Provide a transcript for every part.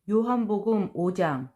요한복음 5장.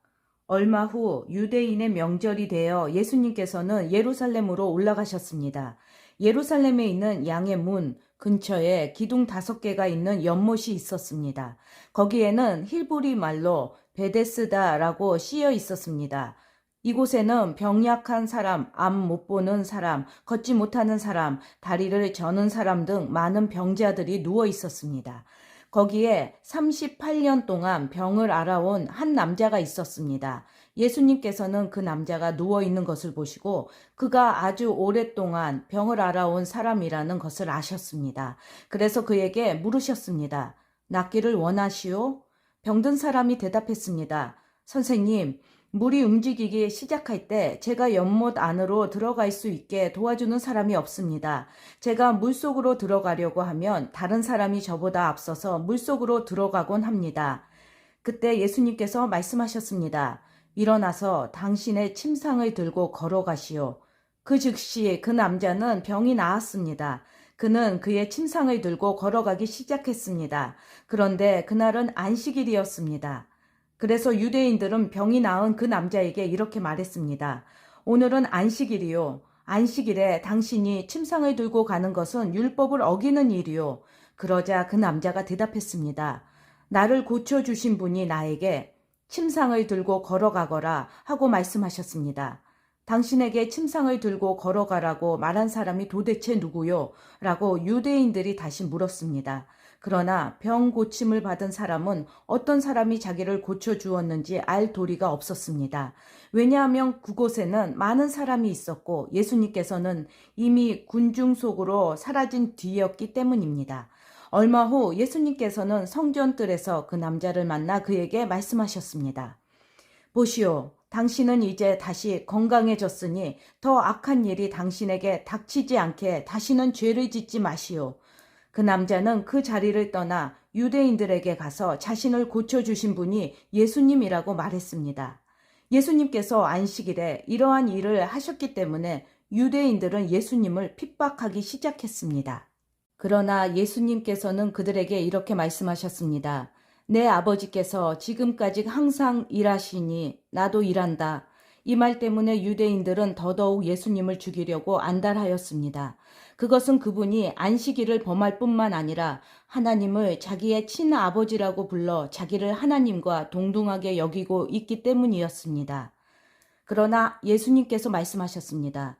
얼마 후 유대인의 명절이 되어 예수님께서는 예루살렘으로 올라가셨습니다. 예루살렘에 있는 양의 문 근처에 기둥 5개가 있는 연못이 있었습니다. 거기에는 힐브리 말로 베데스다라고 쓰여 있었습니다. 이곳에는 병약한 사람, 앞 못 보는 사람, 걷지 못하는 사람, 다리를 저는 사람 등 많은 병자들이 누워 있었습니다. 거기에 38년 동안 병을 앓아온 한 남자가 있었습니다. 예수님께서는 그 남자가 누워 있는 것을 보시고 그가 아주 오랫동안 병을 앓아온 사람이라는 것을 아셨습니다. 그래서 그에게 물으셨습니다. 낫기를 원하시오? 병든 사람이 대답했습니다. 선생님, 물이 움직이기 시작할 때 제가 연못 안으로 들어갈 수 있게 도와주는 사람이 없습니다. 제가 물속으로 들어가려고 하면 다른 사람이 저보다 앞서서 물속으로 들어가곤 합니다. 그때 예수님께서 말씀하셨습니다. 일어나서 당신의 침상을 들고 걸어가시오. 그 즉시 그 남자는 병이 나았습니다. 그는 그의 침상을 들고 걸어가기 시작했습니다. 그런데 그날은 안식일이었습니다. 그래서 유대인들은 병이 나은 그 남자에게 이렇게 말했습니다. 오늘은 안식일이요. 안식일에 당신이 침상을 들고 가는 것은 율법을 어기는 일이요. 그러자 그 남자가 대답했습니다. 나를 고쳐주신 분이 나에게 침상을 들고 걸어가거라 하고 말씀하셨습니다. 당신에게 침상을 들고 걸어가라고 말한 사람이 도대체 누구요? 라고 유대인들이 다시 물었습니다. 그러나 병 고침을 받은 사람은 어떤 사람이 자기를 고쳐주었는지 알 도리가 없었습니다. 왜냐하면 그곳에는 많은 사람이 있었고 예수님께서는 이미 군중 속으로 사라진 뒤였기 때문입니다. 얼마 후 예수님께서는 성전뜰에서 그 남자를 만나 그에게 말씀하셨습니다. 보시오, 당신은 이제 다시 건강해졌으니 더 악한 일이 당신에게 닥치지 않게 다시는 죄를 짓지 마시오. 그 남자는 그 자리를 떠나 유대인들에게 가서 자신을 고쳐주신 분이 예수님이라고 말했습니다. 예수님께서 안식일에 이러한 일을 하셨기 때문에 유대인들은 예수님을 핍박하기 시작했습니다. 그러나 예수님께서는 그들에게 이렇게 말씀하셨습니다. 내 아버지께서 지금까지 항상 일하시니 나도 일한다. 이 말 때문에 유대인들은 더더욱 예수님을 죽이려고 안달하였습니다. 그것은 그분이 안식일을 범할 뿐만 아니라 하나님을 자기의 친아버지라고 불러 자기를 하나님과 동등하게 여기고 있기 때문이었습니다. 그러나 예수님께서 말씀하셨습니다.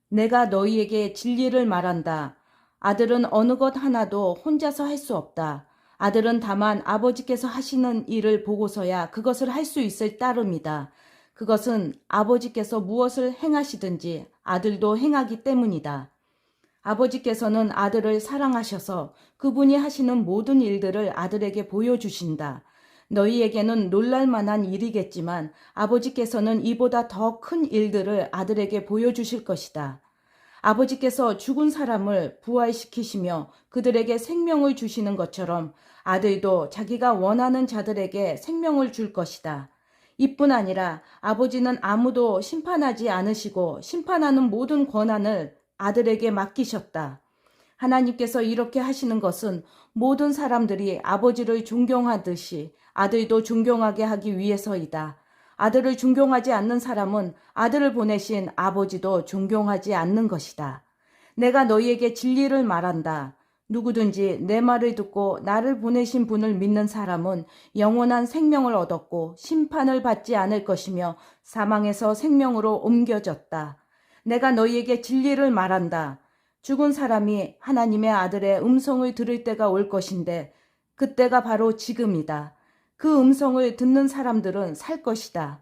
내가 너희에게 진리를 말한다. 아들은 어느 것 하나도 혼자서 할 수 없다. 아들은 다만 아버지께서 하시는 일을 보고서야 그것을 할 수 있을 따름이다. 그것은 아버지께서 무엇을 행하시든지 아들도 행하기 때문이다. 아버지께서는 아들을 사랑하셔서 그분이 하시는 모든 일들을 아들에게 보여주신다. 너희에게는 놀랄 만한 일이겠지만 아버지께서는 이보다 더 큰 일들을 아들에게 보여주실 것이다. 아버지께서 죽은 사람을 부활시키시며 그들에게 생명을 주시는 것처럼 아들도 자기가 원하는 자들에게 생명을 줄 것이다. 이뿐 아니라 아버지는 아무도 심판하지 않으시고 심판하는 모든 권한을 아들에게 맡기셨다. 하나님께서 이렇게 하시는 것은 모든 사람들이 아버지를 존경하듯이 아들도 존경하게 하기 위해서이다. 아들을 존경하지 않는 사람은 아들을 보내신 아버지도 존경하지 않는 것이다. 내가 너희에게 진리를 말한다. 누구든지 내 말을 듣고 나를 보내신 분을 믿는 사람은 영원한 생명을 얻었고 심판을 받지 않을 것이며 사망에서 생명으로 옮겨졌다. 내가 너희에게 진리를 말한다. 죽은 사람이 하나님의 아들의 음성을 들을 때가 올 것인데 그때가 바로 지금이다. 그 음성을 듣는 사람들은 살 것이다.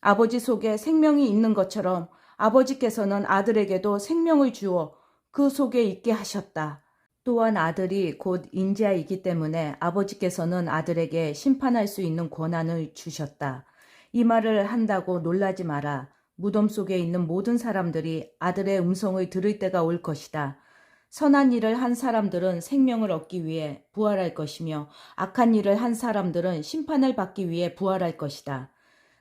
아버지 속에 생명이 있는 것처럼 아버지께서는 아들에게도 생명을 주어 그 속에 있게 하셨다. 또한 아들이 곧 인자이기 때문에 아버지께서는 아들에게 심판할 수 있는 권한을 주셨다. 이 말을 한다고 놀라지 마라. 무덤 속에 있는 모든 사람들이 아들의 음성을 들을 때가 올 것이다. 선한 일을 한 사람들은 생명을 얻기 위해 부활할 것이며 악한 일을 한 사람들은 심판을 받기 위해 부활할 것이다.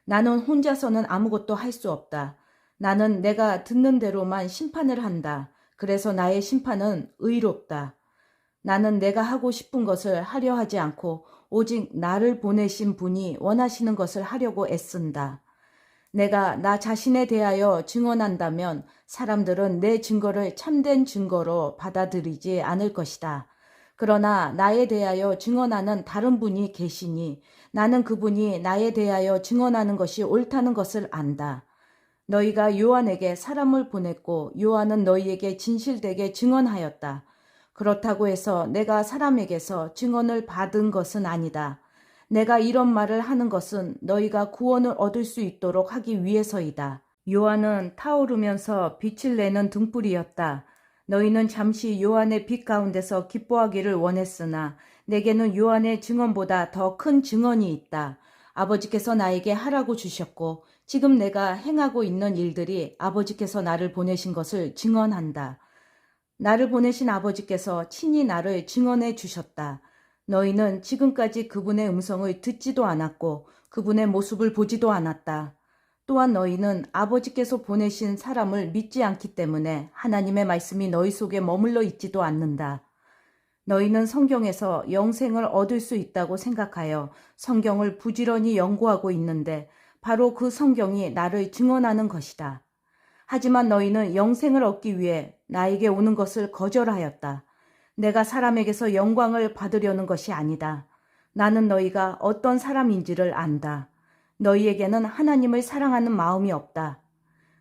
나는 혼자서는 아무것도 할 수 없다. 나는 내가 듣는 대로만 심판을 한다. 그래서 나의 심판은 의롭다. 나는 내가 하고 싶은 것을 하려 하지 않고 오직 나를 보내신 분이 원하시는 것을 하려고 애쓴다. 내가 나 자신에 대하여 증언한다면 사람들은 내 증거를 참된 증거로 받아들이지 않을 것이다. 그러나 나에 대하여 증언하는 다른 분이 계시니 나는 그분이 나에 대하여 증언하는 것이 옳다는 것을 안다. 너희가 요한에게 사람을 보냈고 요한은 너희에게 진실되게 증언하였다. 그렇다고 해서 내가 사람에게서 증언을 받은 것은 아니다. 내가 이런 말을 하는 것은 너희가 구원을 얻을 수 있도록 하기 위해서이다. 요한은 타오르면서 빛을 내는 등불이었다. 너희는 잠시 요한의 빛 가운데서 기뻐하기를 원했으나 내게는 요한의 증언보다 더 큰 증언이 있다. 아버지께서 나에게 하라고 주셨고 지금 내가 행하고 있는 일들이 아버지께서 나를 보내신 것을 증언한다. 나를 보내신 아버지께서 친히 나를 증언해 주셨다. 너희는 지금까지 그분의 음성을 듣지도 않았고 그분의 모습을 보지도 않았다. 또한 너희는 아버지께서 보내신 사람을 믿지 않기 때문에 하나님의 말씀이 너희 속에 머물러 있지도 않는다. 너희는 성경에서 영생을 얻을 수 있다고 생각하여 성경을 부지런히 연구하고 있는데 바로 그 성경이 나를 증언하는 것이다. 하지만 너희는 영생을 얻기 위해 나에게 오는 것을 거절하였다. 내가 사람에게서 영광을 받으려는 것이 아니다. 나는 너희가 어떤 사람인지를 안다. 너희에게는 하나님을 사랑하는 마음이 없다.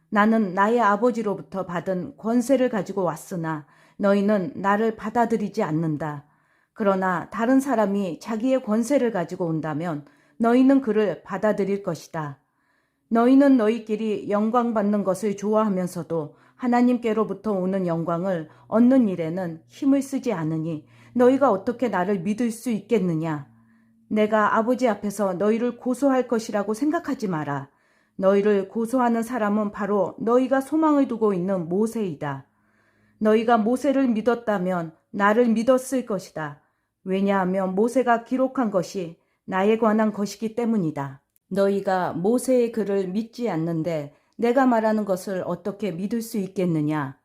나는 나의 아버지로부터 받은 권세를 가지고 왔으나 너희는 나를 받아들이지 않는다. 그러나 다른 사람이 자기의 권세를 가지고 온다면 너희는 그를 받아들일 것이다. 너희는 너희끼리 영광 받는 것을 좋아하면서도 하나님께로부터 오는 영광을 얻는 일에는 힘을 쓰지 않으니 너희가 어떻게 나를 믿을 수 있겠느냐? 내가 아버지 앞에서 너희를 고소할 것이라고 생각하지 마라. 너희를 고소하는 사람은 바로 너희가 소망을 두고 있는 모세이다. 너희가 모세를 믿었다면 나를 믿었을 것이다. 왜냐하면 모세가 기록한 것이 나에 관한 것이기 때문이다. 너희가 모세의 글을 믿지 않는데 내가 말하는 것을 어떻게 믿을 수 있겠느냐?